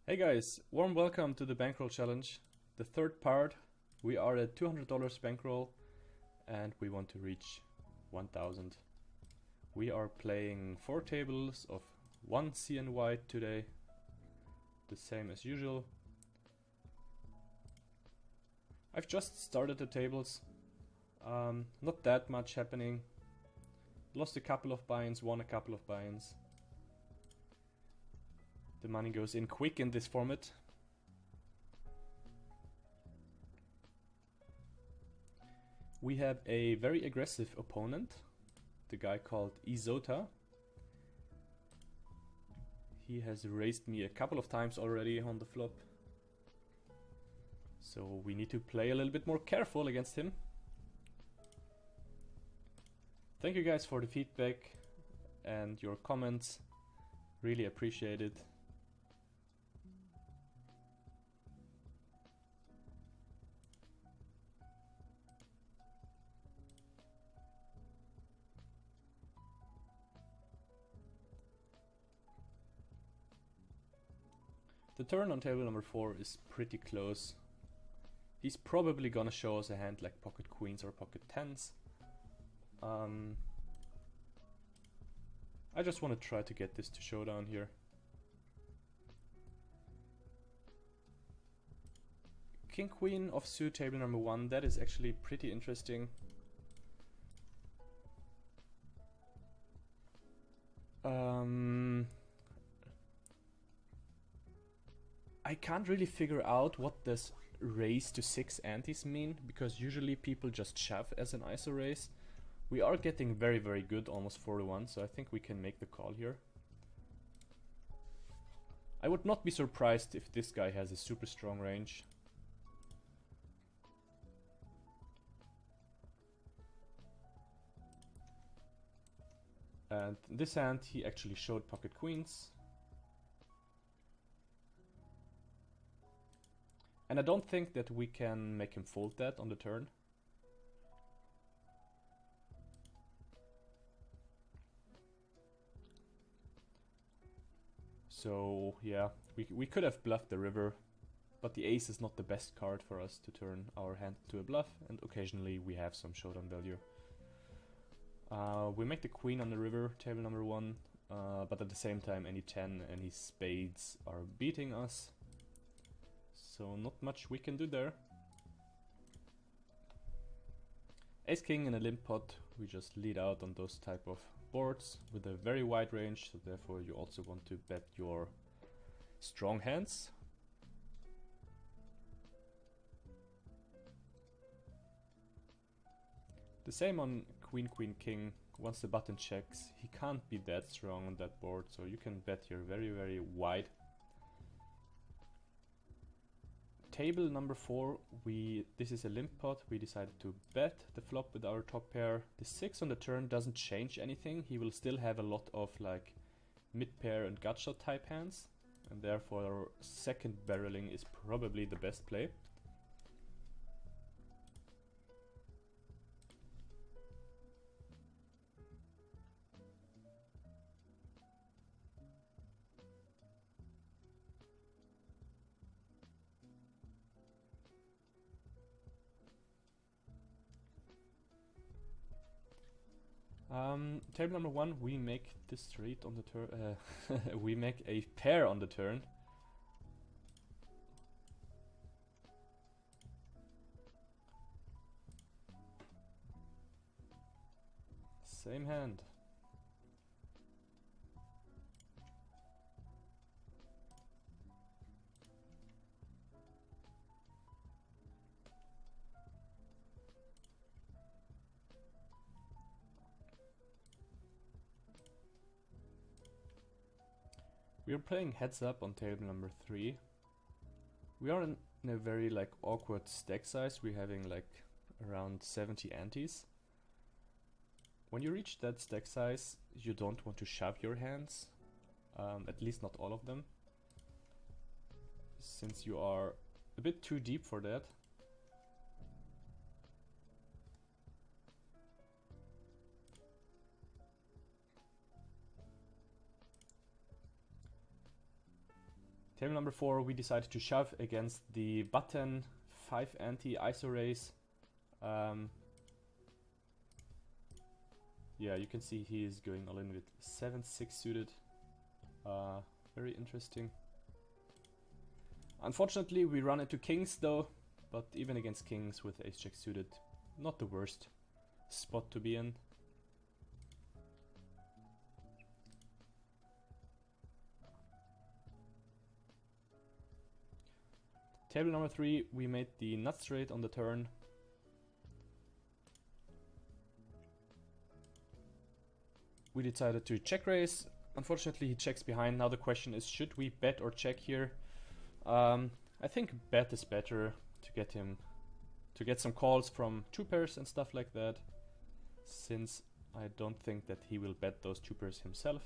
Hey guys, warm welcome to the Bankroll challenge. The third part. We are at $200 bankroll and we want to reach 1000. We are playing 4 tables of 1 CNY today. The same as usual. I've just started the tables. Not that much happening. Lost a couple of buy-ins, won a couple of buy-ins. The money goes in quick in this format. We have a very aggressive opponent, the guy called Isota. He has raised me a couple of times already on the flop. So we need to play a little bit more careful against him. Thank you guys for the feedback and your comments. Really appreciate it. The turn on table number 4 is pretty close. He's probably gonna show us a hand like pocket queens or pocket tens. I just want to try to get this to showdown here. King queen offsuit table number 1, that is actually pretty interesting. I can't really figure out what this raise to 6 antes mean, because usually people just shove as an ISO raise. We are getting very good, almost 4-1, so I think we can make the call here. I would not be surprised if this guy has a super strong range. And this hand he actually showed pocket queens. And I don't think that we can make him fold that on the turn. So yeah, we could have bluffed the river, but the ace is not the best card for us to turn our hand to a bluff, and occasionally we have some showdown value. We make the queen on the river, table number 1, but at the same time any 10, any spades are beating us. So not much we can do there. Ace king in a limp pot, we just lead out on those type of boards with a very wide range, so therefore you also want to bet your strong hands. The same on queen, queen, king. Once the button checks, he can't be that strong on that board, so you can bet you're very wide. Table number 4, this is a limp pot. We decided to bet the flop with our top pair. The 6 on the turn doesn't change anything. He will still have a lot of like mid pair and gutshot type hands, and therefore our second barreling is probably the best play. Table number 1, we make the straight on the turn. We make a pair on the turn. Same hand. We are playing heads up on table number 3. We are in a very like awkward stack size. We're having like around 70 antes. When you reach that stack size, you don't want to shove your hands, at least not all of them, since you are a bit too deep for that. Table number 4, we decided to shove against the button 5 ante ISO raise. Yeah, you can see he is going all in with 7-6 suited. Very interesting. Unfortunately, we run into kings though, but even against kings with ace-jack suited, not the worst spot to be in. Table number 3, we made the nut straight on the turn. We decided to check raise. Unfortunately, he checks behind. Now the question is, should we bet or check here? I think bet is better to get him to get some calls from 2 pairs and stuff like that, since I don't think that he will bet those 2 pairs himself.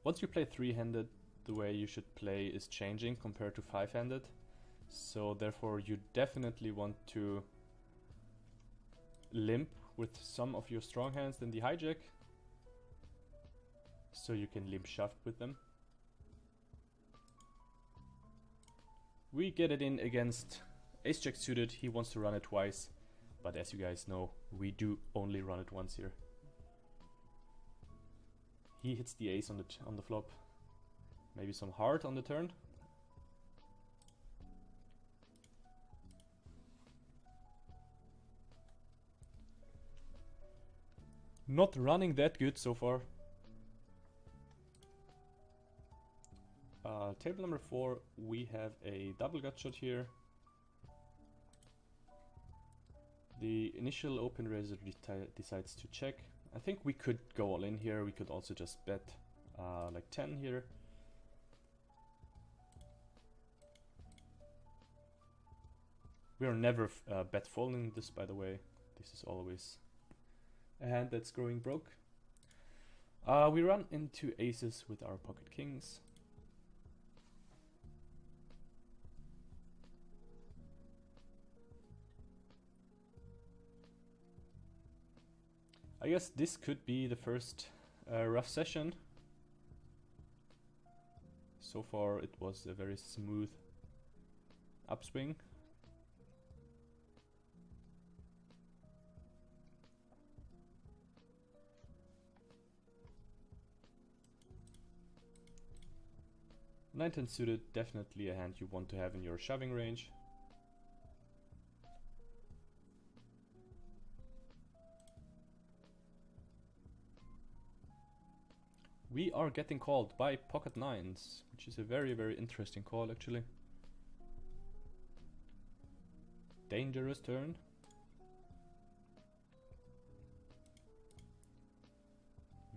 Once you play 3-handed, the way you should play is changing compared to 5-handed. So therefore you definitely want to limp with some of your strong hands in the hijack, so you can limp shove with them. We get it in against ace-jack suited. He wants to run it twice, but as you guys know, we do only run it once here. He hits the ace on the flop. Maybe some heart on the turn. Not running that good so far. Table number 4, we have a double gut shot here. The initial open raiser decides to check. I think we could go all in here. We could also just bet like 10 here. We are never bet folding this, by the way. This is always a hand that's growing broke. We run into aces with our pocket kings. I guess this could be the first rough session. So far it was a very smooth upswing. Nine ten suited, definitely a hand you want to have in your shoving range. We are getting called by pocket nines, which is a very, very interesting call actually. Dangerous turn.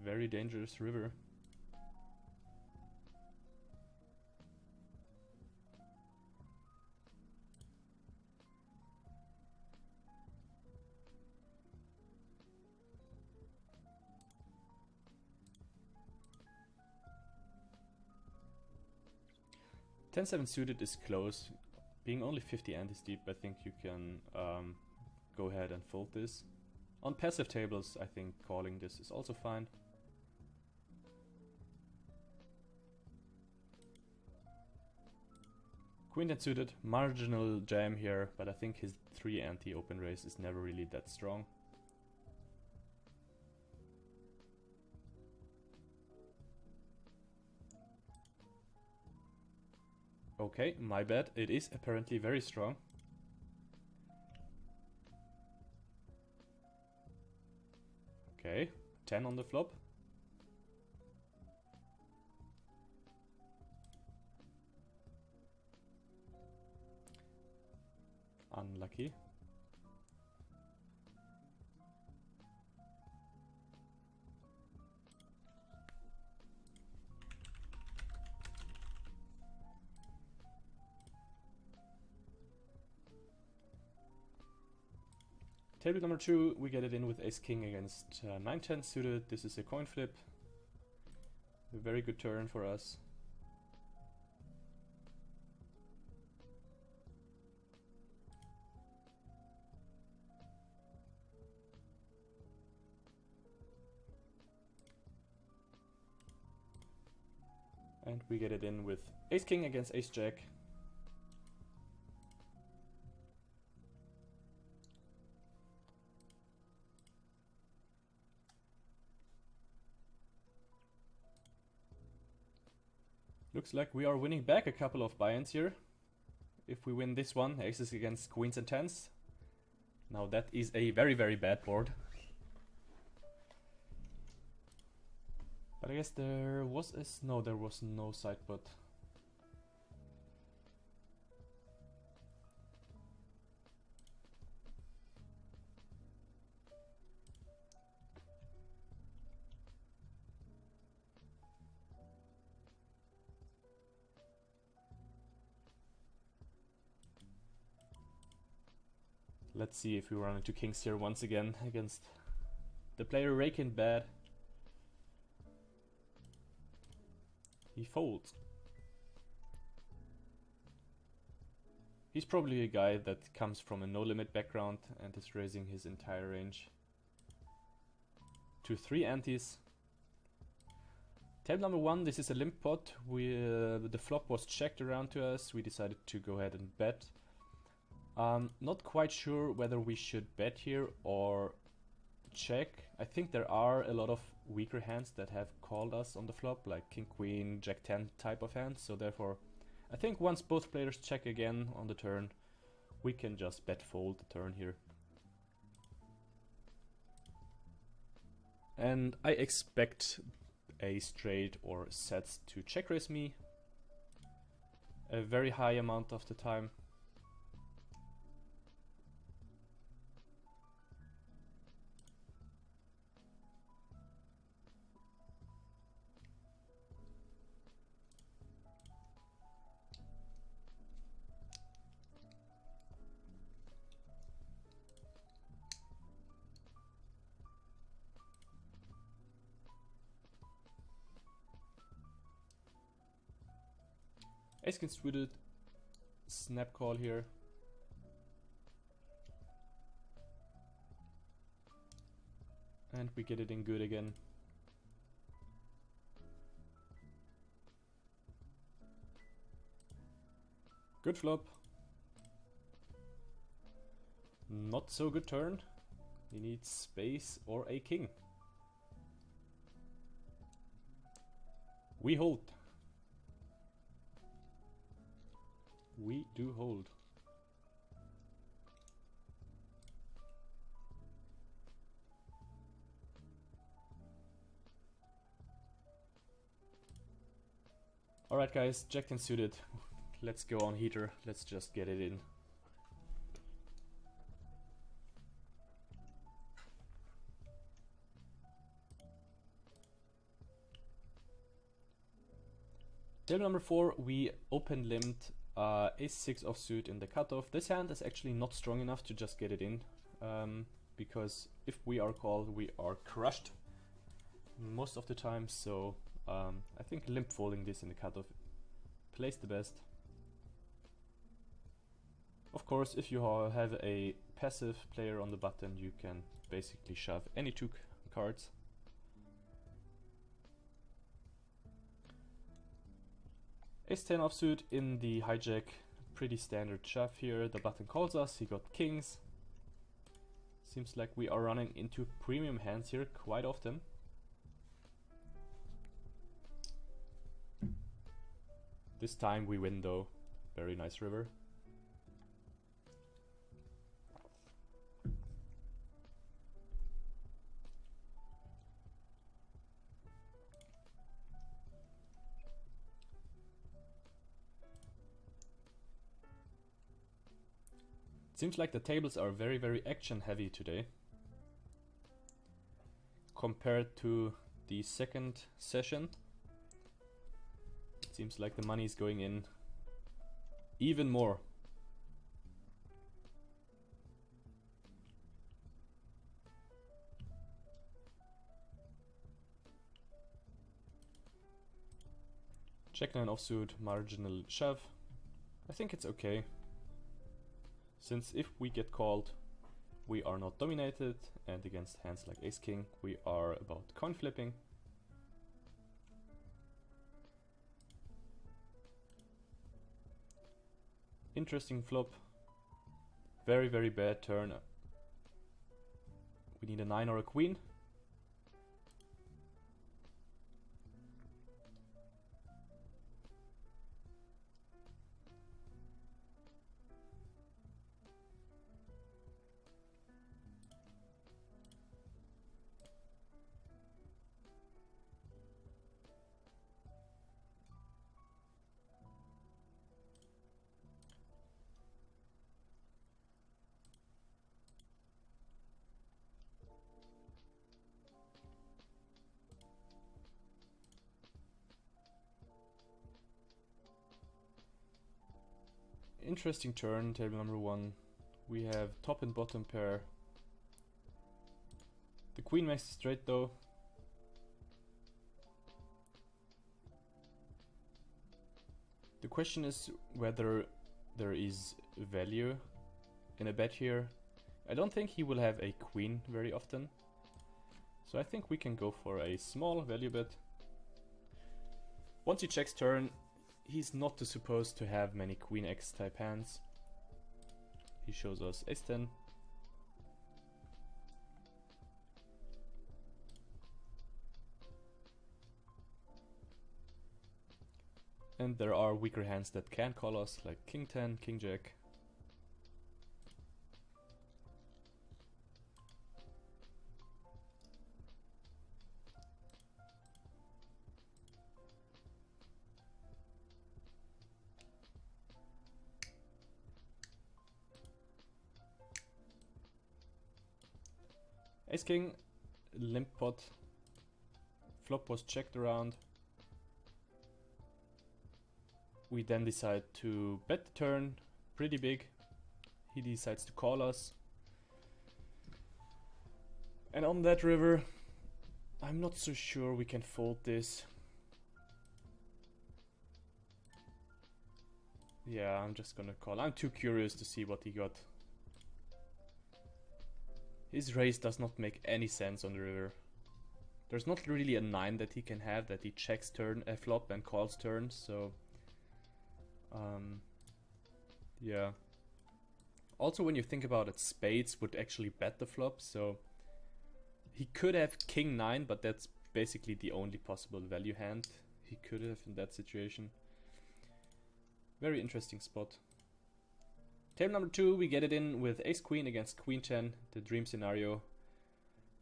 Very dangerous river. Ten seven suited is close. Being only 50 anti deep, I think you can go ahead and fold this. On passive tables, I think calling this is also fine. Queen ten suited, marginal jam here, but I think his 3 anti open raise is never really that strong. Okay, my bad. It is apparently very strong. Okay, 10 on the flop. Unlucky. Table number 2, we get it in with ace-king against 9-10 suited. This is a coin flip. A very good turn for us. And we get it in with ace king against ace jack. Looks like we are winning back a couple of buy-ins here. If we win this one, aces against queens and tens. Now that is a very, very bad board. But I guess there was there was no side pot. Let's see if we run into kings here once again against the player raking bad. He folds. He's probably a guy that comes from a no-limit background and is raising his entire range to 3 antes. Table number 1, this is a limp pot. The flop was checked around to us. We decided to go ahead and bet. Not quite sure whether we should bet here or check. I think there are a lot of weaker hands that have called us on the flop, like king queen, jack 10 type of hands, so therefore I think once both players check again on the turn, we can just bet fold the turn here. And I expect a straight or sets to check raise me a very high amount of the time. Ace king suited, snap call here. And we get it in good again. Good flop. Not so good turn. He needs space or a king. We hold. We do hold. Alright guys, jack 10 suited. Let's go on heater. Let's just get it in. Table number 4, we open limped ace-6 offsuit in the cutoff. This hand is actually not strong enough to just get it in, because if we are called, we are crushed most of the time, so I think limp folding this in the cutoff plays the best. Of course, if you have a passive player on the button, you can basically shove any two cards. Ace-10 offsuit in the hijack, pretty standard shove here. The button calls us, he got kings. Seems like we are running into premium hands here quite often. This time we win though, very nice river. Seems like the tables are very, very action heavy today compared to the second session. It seems like the money is going in even more. Jack 9 offsuit, marginal shove. I think it's okay. Since if we get called, we are not dominated, and against hands like ace king, we are about coin flipping. Interesting flop. Very, very bad turn. We need a 9 or a queen. Interesting turn, table number 1. We have top and bottom pair. The queen makes it straight though. The question is whether there is value in a bet here. I don't think he will have a queen very often. So I think we can go for a small value bet. Once he checks turn, he's not supposed to have many queen x type hands. He shows us ace 10. And there are weaker hands that can call us, like king 10, king jack. Ace king, limp pot. Flop was checked around. We then decide to bet the turn pretty big. He decides to call us. And on that river, I'm not so sure we can fold this. Yeah, I'm just gonna call. I'm too curious to see what he got. His raise does not make any sense on the river. There's not really a 9 that he can have that he checks turn a flop and calls turn, so yeah. Also, when you think about it, spades would actually bet the flop, so he could have king 9, but that's basically the only possible value hand he could have in that situation. Very interesting spot. Table number 2, we get it in with ace queen against queen 10, the dream scenario.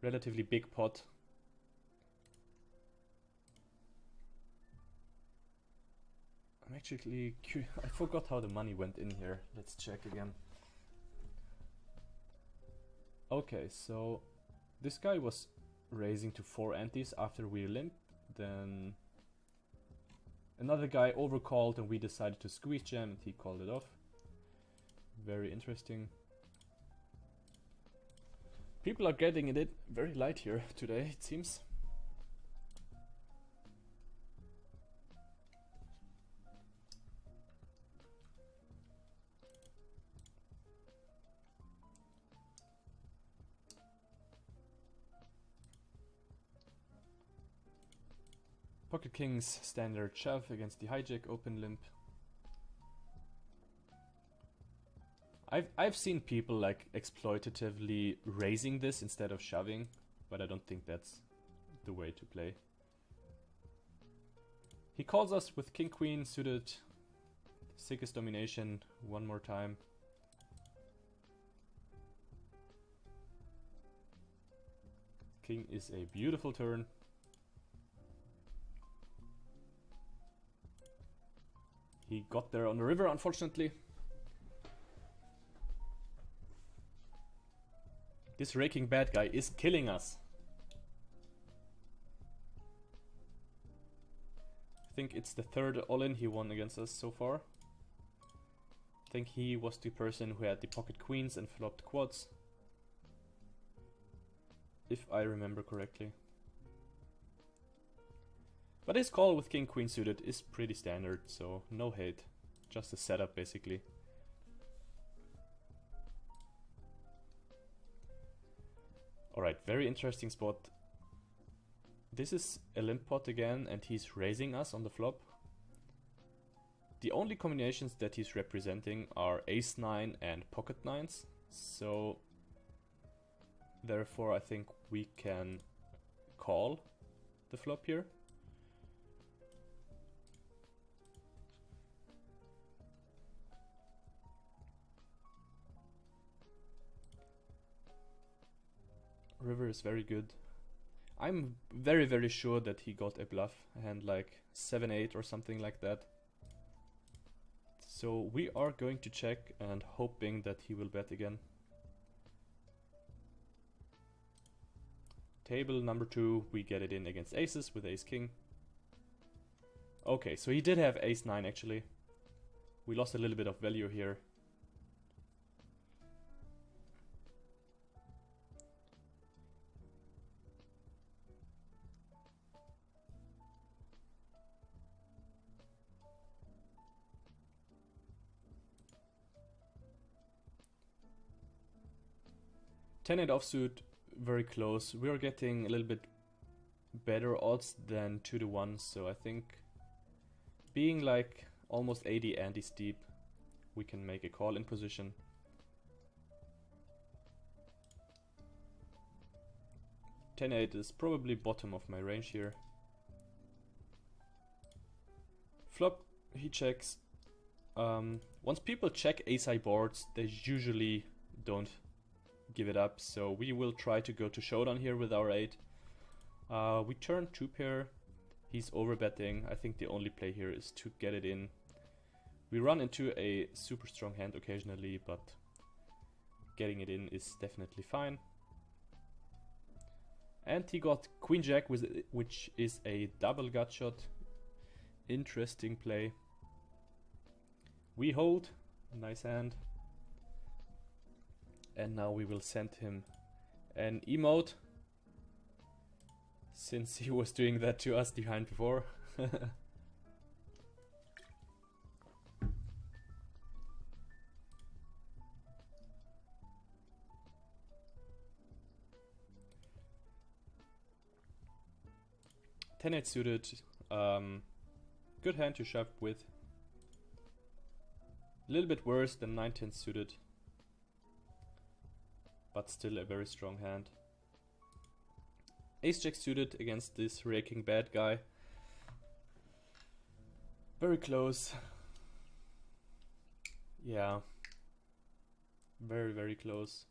Relatively big pot. I'm actually curious. I forgot how the money went in here. Let's check again. Okay, so this guy was raising to 4 antes after we limp. Then another guy overcalled and we decided to squeeze jam and he called it off. Very interesting. People are getting it very light here today, it seems. Pocket kings, standard shove against the hijack, open limp. I've seen people like exploitatively raising this instead of shoving, but I don't think that's the way to play. He calls us with king queen suited, sickest domination one more time. King is a beautiful turn. He got there on the river, unfortunately. This raking bad guy is killing us. I think it's the third all-in he won against us so far. I think he was the person who had the pocket queens and flopped quads, if I remember correctly. But his call with king queen suited is pretty standard, so no hate. Just a setup basically. Alright, very interesting spot. This is a limp pot again and he's raising us on the flop. The only combinations that he's representing are ace-9 and pocket-9s, so therefore I think we can call the flop here. River is very good. I'm very sure that he got a bluff hand like 7-8 or something like that. So we are going to check and hoping that he will bet again. Table number 2, we get it in against aces with ace-king. Okay, so he did have ace-9 actually. We lost a little bit of value here. Ten-8 offsuit, very close. We are getting a little bit better odds than 2-1, so I think being like almost 80 anti-steep, we can make a call in position. Ten-8 is probably bottom of my range here. Flop, he checks. Once people check ace-high boards, they usually don't give it up, so we will try to go to showdown here with our 8. We turn 2-pair, he's overbetting. I think the only play here is to get it in. We run into a super strong hand occasionally, but getting it in is definitely fine. And he got queen jack, which is a double gut shot. Interesting play. We hold, nice hand. And now we will send him an emote, since he was doing that to us behind before. 10-8 suited, good hand to shove with. A little bit worse than 9-10 suited, but still a very strong hand. Ace-jack suited against this raking bad guy. Very close. Yeah. Very close.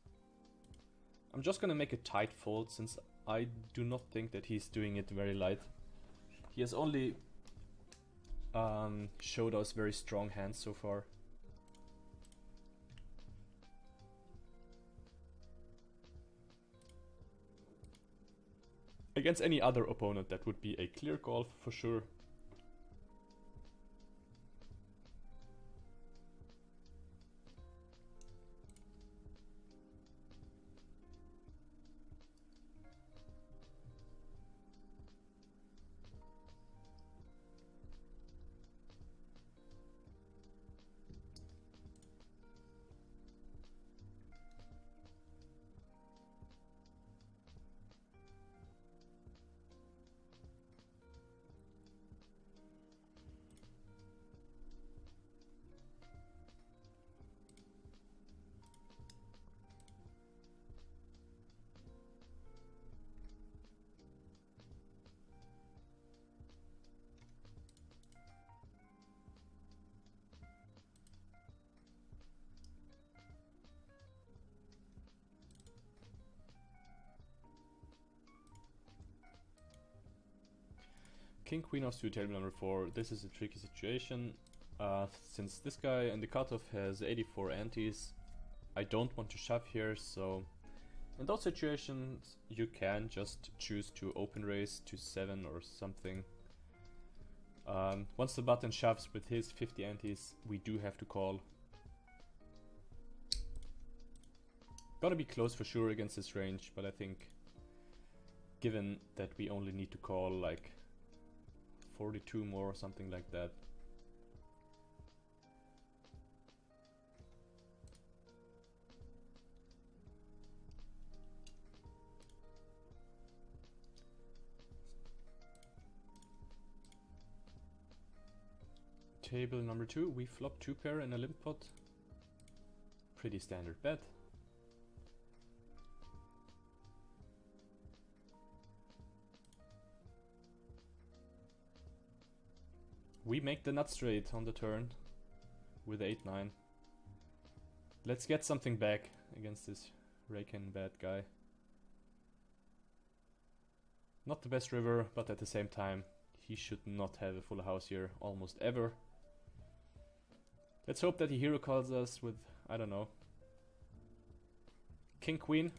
I'm just gonna make a tight fold, since I do not think that he's doing it very light. He has only showed us very strong hands so far. Against any other opponent, that would be a clear call for sure. King Queen offsuit, table number 4. This is a tricky situation. Since this guy in the cutoff has 84 antes, I don't want to shove here, so in those situations you can just choose to open raise to 7 or something. Once the button shoves with his 50 antes, we do have to call. Gotta be close for sure against this range, but I think given that we only need to call like 42 more or something like that. Table number 2, we flop 2 pair in a limp pot. Pretty standard bet. We make the nut straight on the turn with 8-9. Let's get something back against this raking bad guy. Not the best river, but at the same time, he should not have a full house here almost ever. Let's hope that he hero calls us with, I don't know, King Queen.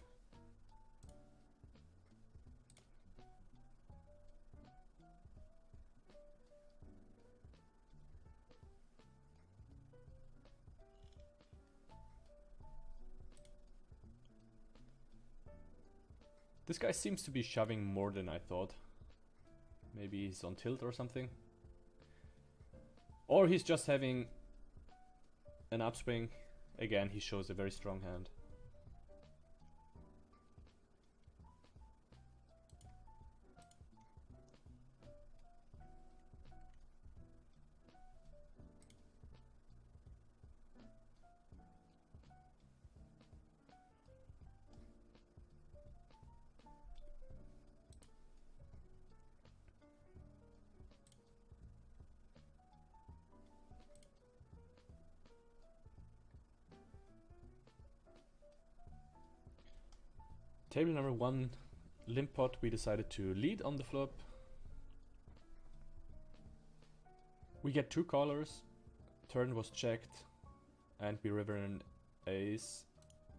This guy seems to be shoving more than I thought. Maybe he's on tilt or something. Or he's just having an upswing. Again, he shows a very strong hand. Table number 1, limp pot, we decided to lead on the flop. We get 2 callers, turn was checked, and we river an ace.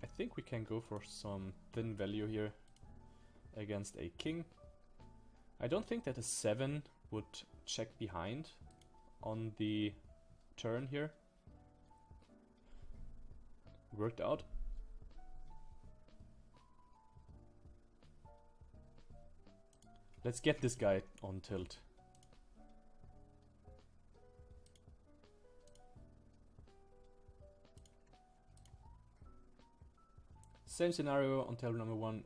I think we can go for some thin value here against a king. I don't think that a 7 would check behind on the turn here. Worked out. Let's get this guy on tilt. Same scenario on table number 1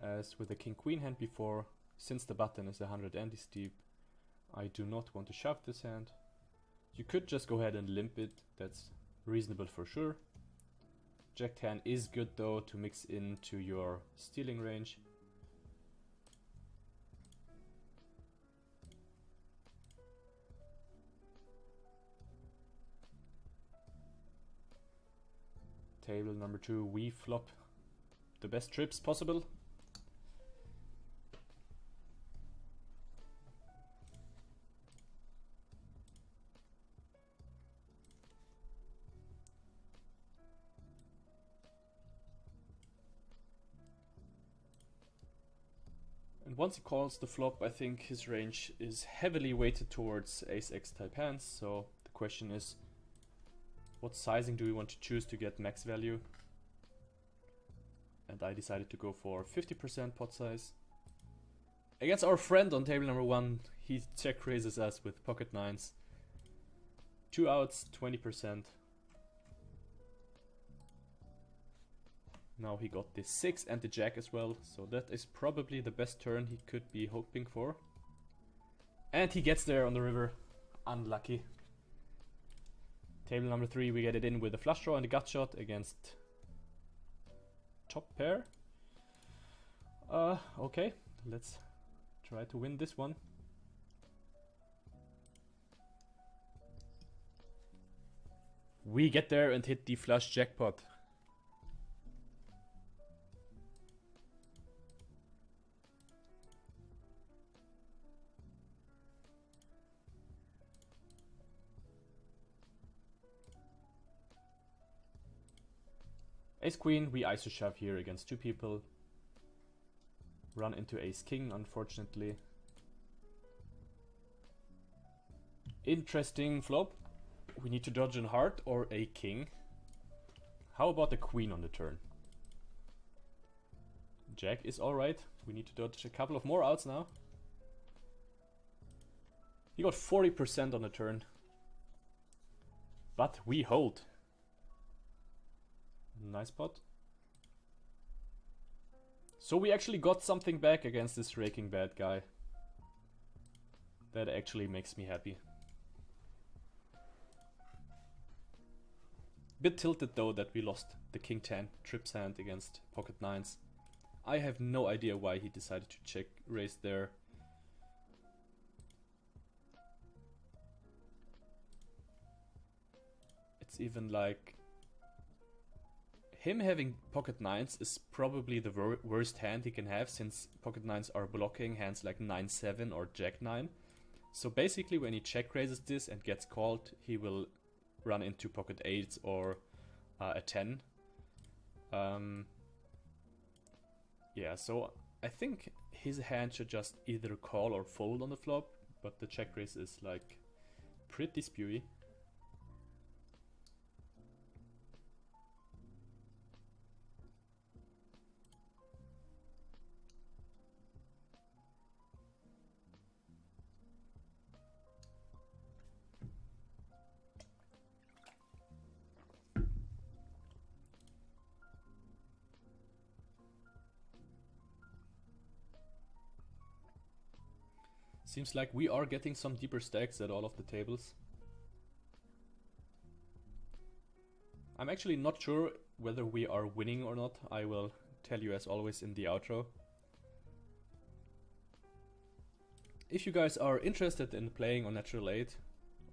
as with the king queen hand before. Since the button is 100 anti-steep, I do not want to shove this hand. You could just go ahead and limp it, that's reasonable for sure. Jack 10 is good though to mix into your stealing range. Table number 2, we flop the best trips possible. And once he calls the flop, I think his range is heavily weighted towards ace-x type hands, so the question is, what sizing do we want to choose to get max value? And I decided to go for 50% pot size. Against our friend on table number 1, he check raises us with pocket 9s. 2 outs, 20%. Now he got the 6 and the jack as well, so that is probably the best turn he could be hoping for. And he gets there on the river. Unlucky. Table number 3, we get it in with a flush draw and a gut shot against top pair. Okay, let's try to win this one. We get there and hit the flush jackpot. Ace queen, we ISO shove here against 2 people. Run into ace king, unfortunately. Interesting flop. We need to dodge a heart or a king. How about a queen on the turn? Jack is alright. We need to dodge a couple of more outs now. He got 40% on the turn. But we hold. Nice pot. So we actually got something back against this raking bad guy. That actually makes me happy. Bit tilted though that we lost the king 10 trips hand against pocket 9s. I have no idea why he decided to check raise there. It's even like him having pocket 9s is probably the worst hand he can have, since pocket 9s are blocking hands like 9-7 or jack 9. So basically when he check raises this and gets called, he will run into pocket 8s or a 10. Yeah, so I think his hand should just either call or fold on the flop, but the check raise is like pretty spewy. Seems like we are getting some deeper stacks at all of the tables. I'm actually not sure whether we are winning or not. I will tell you as always in the outro. If you guys are interested in playing on Natural8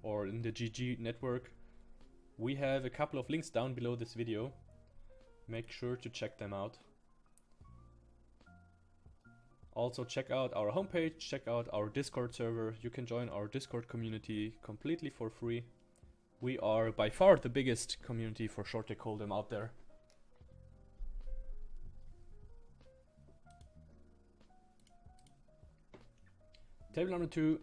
or in the GG network, we have a couple of links down below this video. Make sure to check them out. Also check out our homepage, check out our Discord server. You can join our Discord community completely for free. We are by far the biggest community for Shortdeck Holdem out there. Table number 2.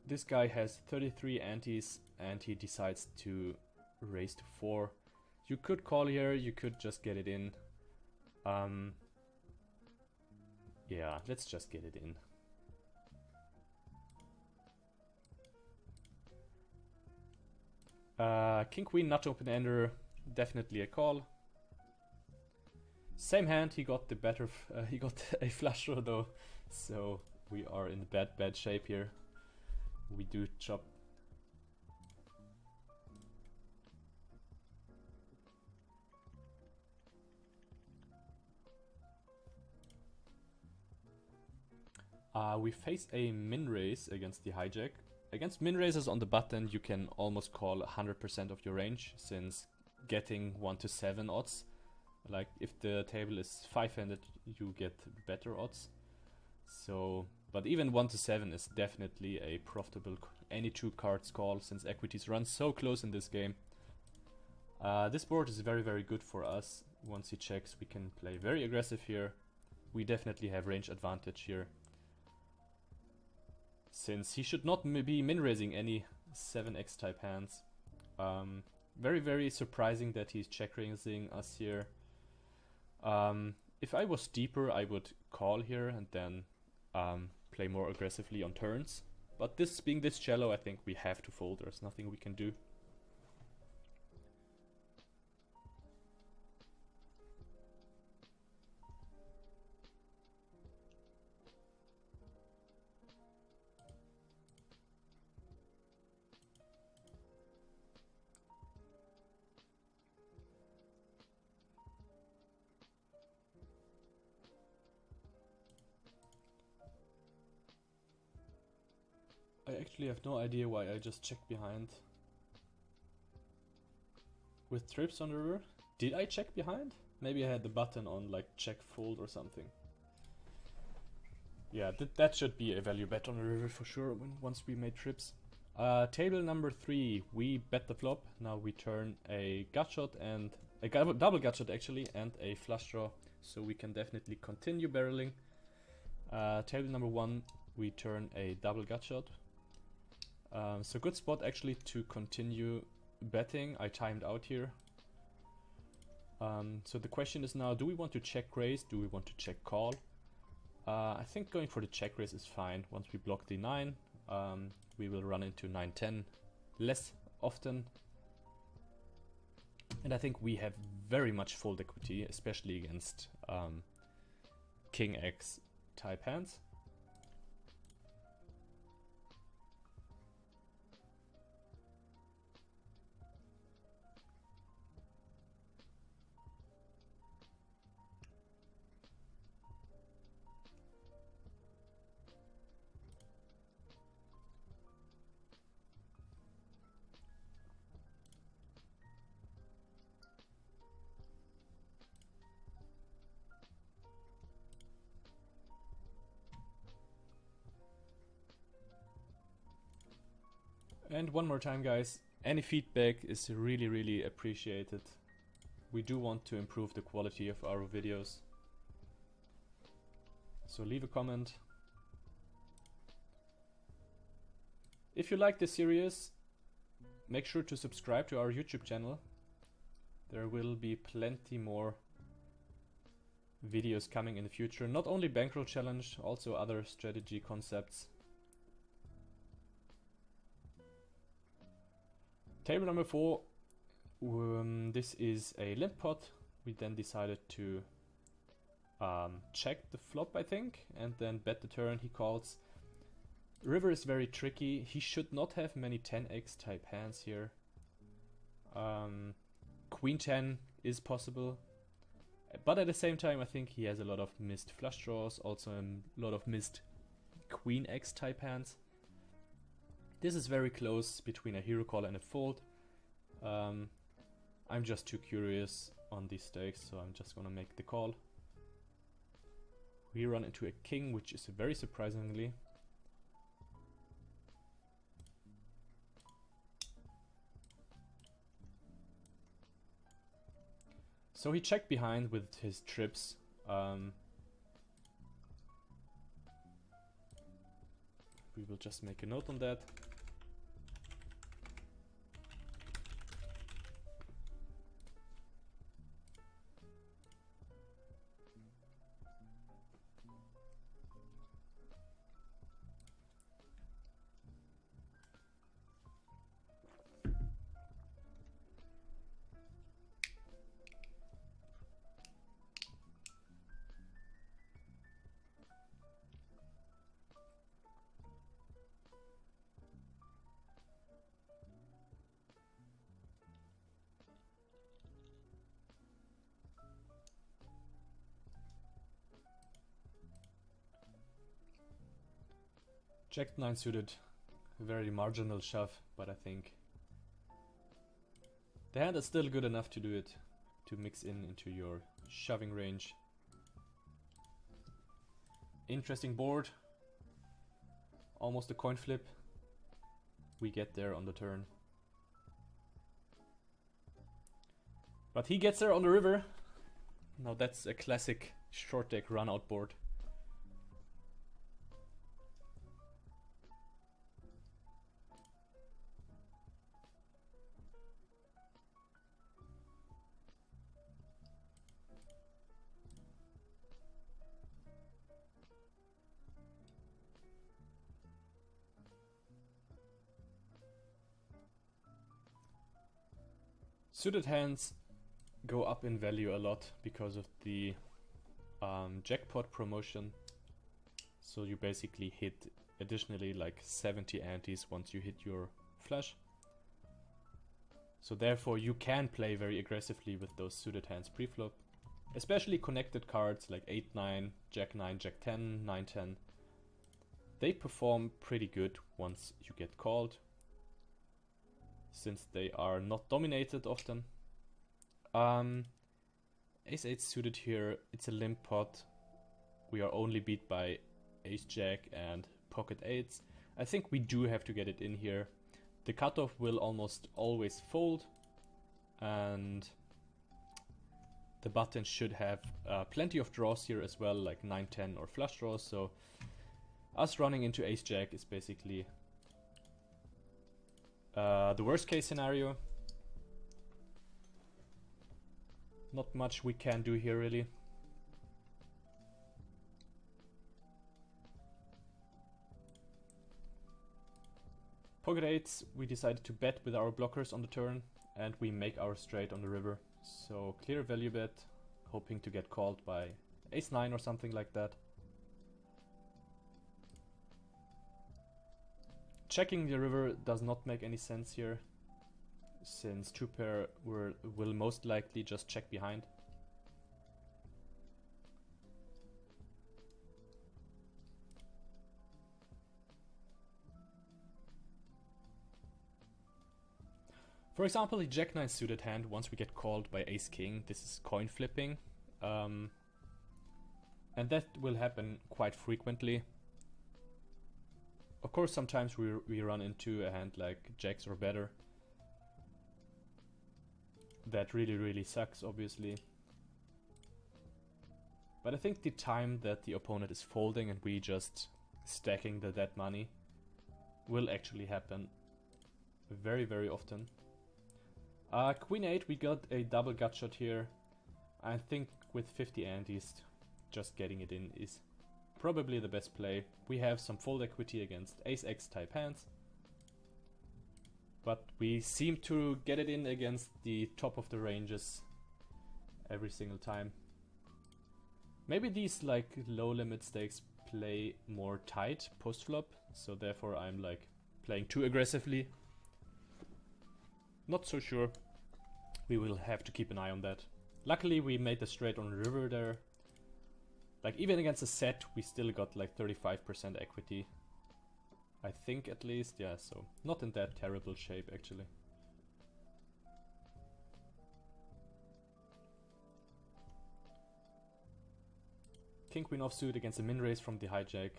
This guy has 33 antes and he decides to raise to 4. You could call here, you could just get it in. Yeah, let's just get it in. King Queen not open ender, definitely a call. Same hand, he got the better. He got a flush draw though, so we are in bad shape here. We do chop. We face a min raise against the hijack. Against min raises on the button, you can almost call 100% of your range, since getting 1 to 7 odds. Like if the table is 5-handed, you get better odds. So, but even 1 to 7 is definitely a profitable any 2 cards call, since equities run so close in this game. This board is very good for us. Once he checks, we can play very aggressive here. We definitely have range advantage here, since he should not be min-raising any 7x type hands. Very surprising that he's check-raising us here. If I was deeper, I would call here and then play more aggressively on turns. But this being this shallow, I think we have to fold. There's nothing we can do. I actually have no idea why I just checked behind. With trips on the river? Did I check behind? Maybe I had the button on like check fold or something. Yeah, that should be a value bet on the river for sure once we made trips. Table number 3, we bet the flop. Now we turn a gut shot and a double gut shot actually, and a flush draw, so we can definitely continue barreling. Table number 1, we turn a double gut shot. So good spot actually to continue betting. I timed out here. So the question is now, do we want to check raise? Do we want to check call? I think going for the check raise is fine. Once we block the 9, we will run into 9-10 less often. And I think we have very much fold equity, especially against King X type hands. And one more time, guys, any feedback is really appreciated. We do want to improve the quality of our videos. So leave a comment. If you like this series, make sure to subscribe to our YouTube channel. There will be plenty more videos coming in the future. Not only Bankroll Challenge, also other strategy concepts. Table number 4. This is a limp pot. We then decided to check the flop, I think, and then bet the turn. He calls. River is very tricky. He should not have many 10x type hands here. Queen 10 is possible, but at the same time I think he has a lot of missed flush draws, also a lot of missed Queen X type hands. This is very close between a hero call and a fold. I'm just too curious on these stakes, so I'm just gonna make the call. We run into a king, which is very surprisingly. So he checked behind with his trips. We will just make a note on that. Jack 9 suited, a very marginal shove, but I think the hand is still good enough to do it, to mix into your shoving range. Interesting board, almost a coin flip. We get there on the turn. But he gets there on the river. Now that's a classic short deck run out board. Suited hands go up in value a lot because of the jackpot promotion. So you basically hit additionally like 70 antes once you hit your flush. So therefore you can play very aggressively with those suited hands pre-flop. Especially connected cards like 8-9, Jack-9, Jack-10, 9-10. They perform pretty good once you get called, since they are not dominated often. Ace-8 suited here, it's a limp pot. We are only beat by Ace-Jack and pocket 8s. I think we do have to get it in here. The cutoff will almost always fold, and the button should have plenty of draws here as well, like 9-10 or flush draws, so us running into Ace-Jack is basically the worst case scenario. Not much we can do here really. Pocket 8s, we decided to bet with our blockers on the turn, and we make our straight on the river. So clear value bet, hoping to get called by Ace-9 or something like that. Checking the river does not make any sense here, since two pair will most likely just check behind. For example, the Jack-9 suited hand, once we get called by Ace-King, this is coin flipping. And that will happen quite frequently. Of course, sometimes we run into a hand like jacks or better. That really sucks, obviously. But I think the time that the opponent is folding and we just stacking the dead money will actually happen very often. Queen 8, we got a double gut shot here. I think with 50 antes, just getting it in is probably the best play. We have some fold equity against ace-x type hands. But we seem to get it in against the top of the ranges every single time. Maybe these like low limit stakes play more tight post flop, so therefore I'm like playing too aggressively. Not so sure. We will have to keep an eye on that. Luckily we made the straight on river there. Like even against a set we still got like 35% equity. I think at least, yeah, so not in that terrible shape actually. King queen offsuit against a min raise from the hijack.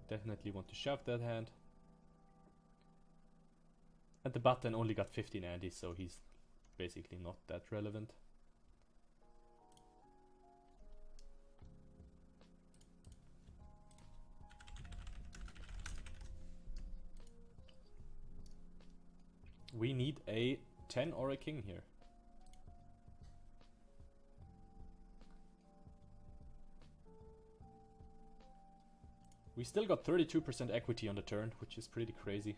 Definitely want to shove that hand. And the button only got 15 antes, so he's basically not that relevant. We need a 10 or a king here. We still got 32% equity on the turn, which is pretty crazy.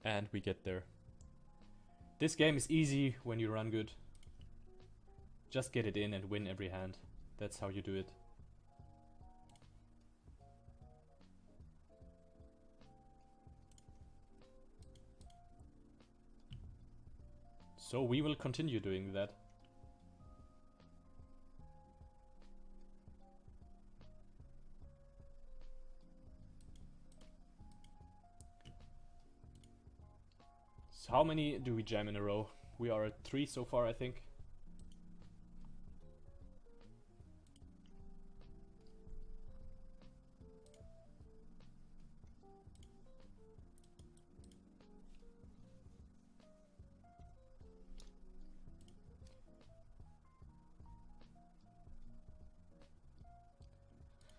And we get there. This game is easy when you run good. Just get it in and win every hand. That's how you do it. So we will continue doing that. So how many do we jam in a row? We are at 3 so far, I think.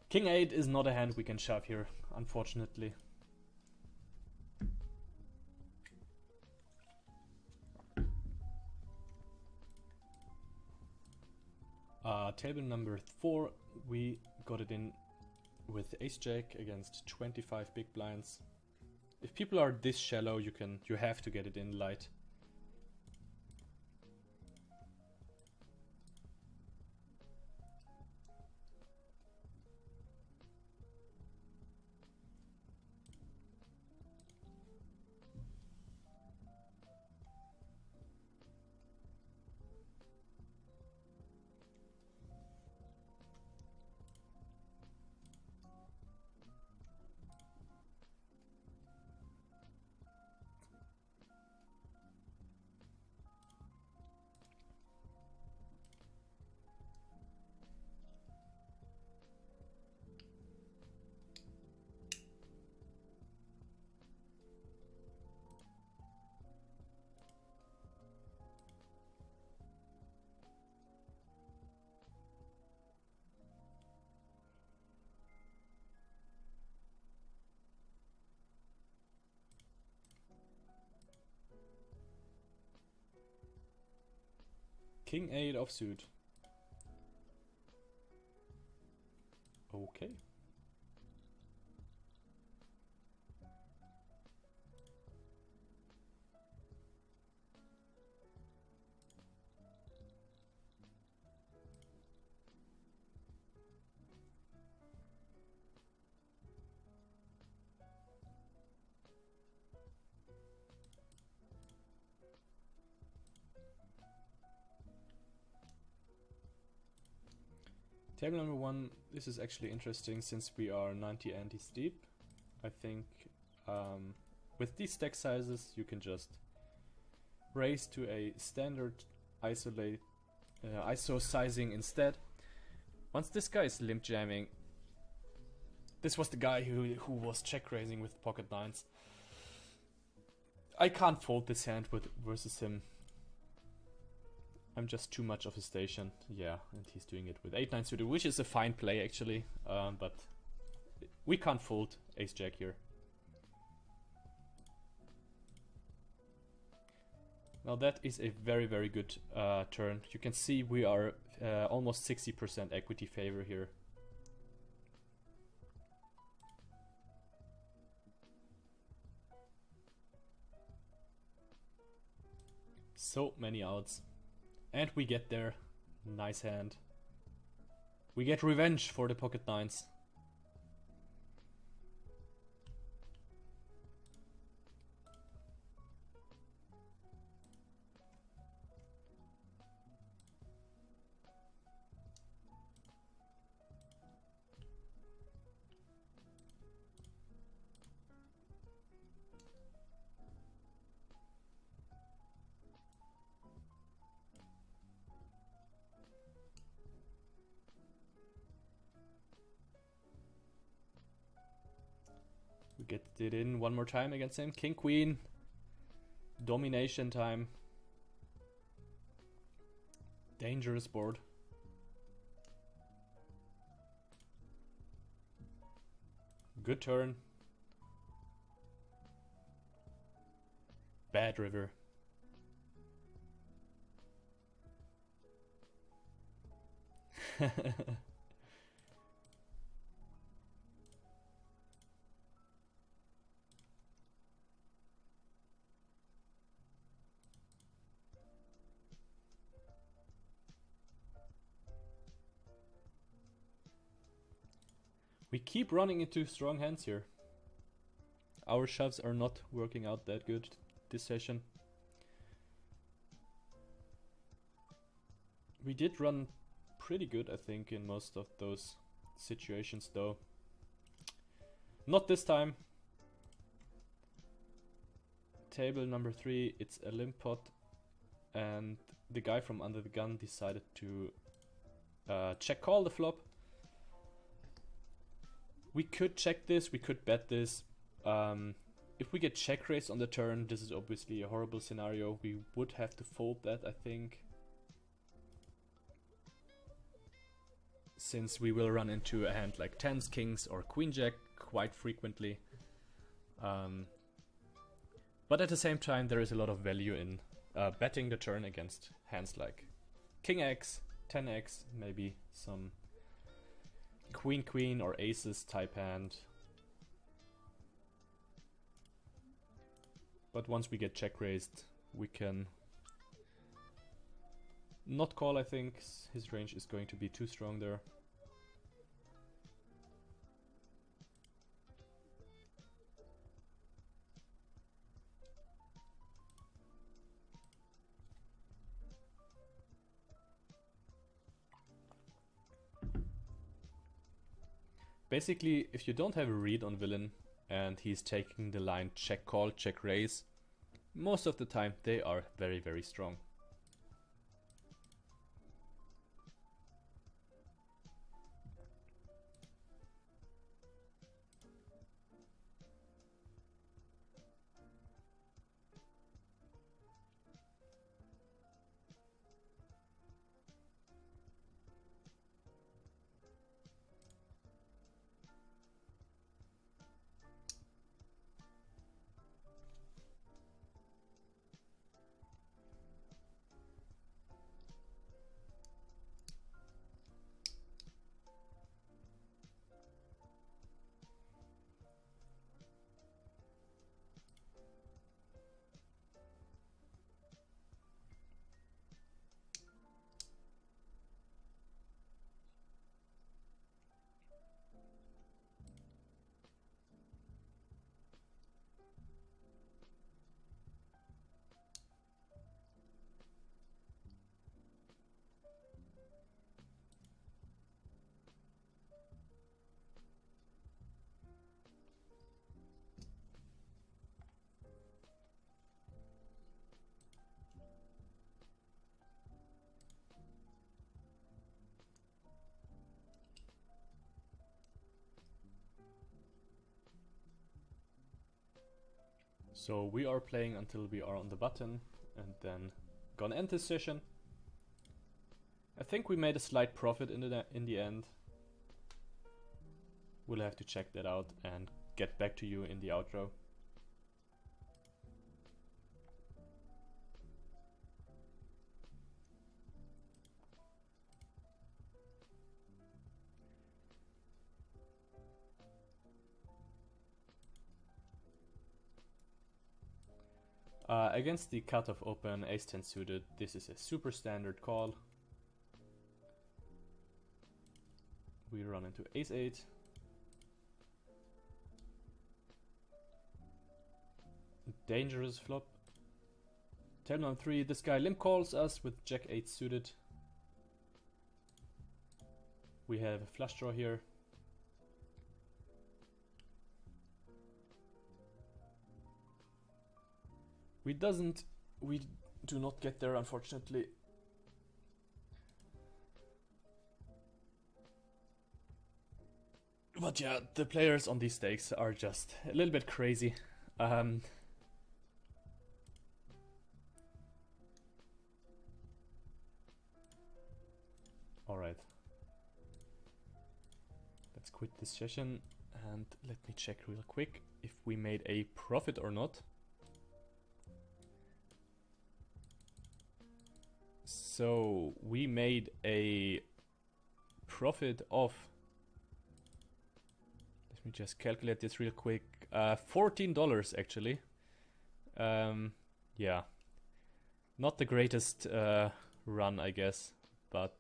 King 8 is not a hand we can shove here, unfortunately. Table number 4, we got it in with ace-jack against 25 big blinds. If people are this shallow, you have to get it in light. King 8 offsuit. Okay. Table number 1, this is actually interesting since we are 90 antes deep. I think with these stack sizes you can just raise to a standard ISO sizing instead. Once this guy is limp jamming, this was the guy who was check raising with pocket nines. I can't fold this hand versus him. I'm just too much of a station. Yeah, and he's doing it with 8-9 suited, which is a fine play actually. But we can't fold ace jack here. Now that is a very, very good turn. You can see we are almost 60% equity favor here. So many outs. And we get there. Nice hand. We get revenge for the pocket nines. We get it in one more time against him. King, queen. Domination time. Dangerous board. Good turn. Bad river. We keep running into strong hands here. Our shoves are not working out that good this session. We did run pretty good, I think, in most of those situations though. Not this time. Table number 3, it's a limp pot, and the guy from under the gun decided to check call the flop. We could check this, we could bet this. If we get check raised on the turn, this is obviously a horrible scenario. We would have to fold that, I think, since we will run into a hand like 10s, kings, or queen jack quite frequently. But at the same time, there is a lot of value in betting the turn against hands like king x, 10x, maybe some queen queen or aces type hand. But once we get check raised, we can not call, I think. His range is going to be too strong there. Basically, if you don't have a read on villain and he's taking the line check call, check raise, most of the time they are very, very strong. So we are playing until we are on the button and then gonna end this session. I think we made a slight profit in the end. We'll have to check that out and get back to you in the outro. Against the cutoff open ace-10 suited, this is a super standard call. We run into ace-8. Dangerous flop. Turn on 3, this guy limp calls us with jack-8 suited. We have a flush draw here. We do not get there, unfortunately. But yeah, the players on these stakes are just a little bit crazy. Alright. Let's quit this session and let me check real quick if we made a profit or not. So we made a profit of, let me just calculate this real quick, $14 actually. Yeah, not the greatest run, I guess, but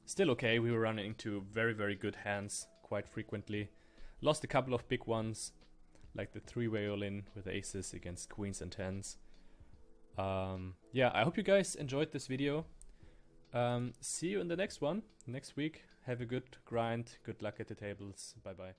still okay. We were running into very, very good hands quite frequently. Lost a couple of big ones, like the 3-way all-in with aces against queens and tens. Yeah, I hope you guys enjoyed this video. See you in the next one next week. Have a good grind. Good luck at the tables. Bye bye.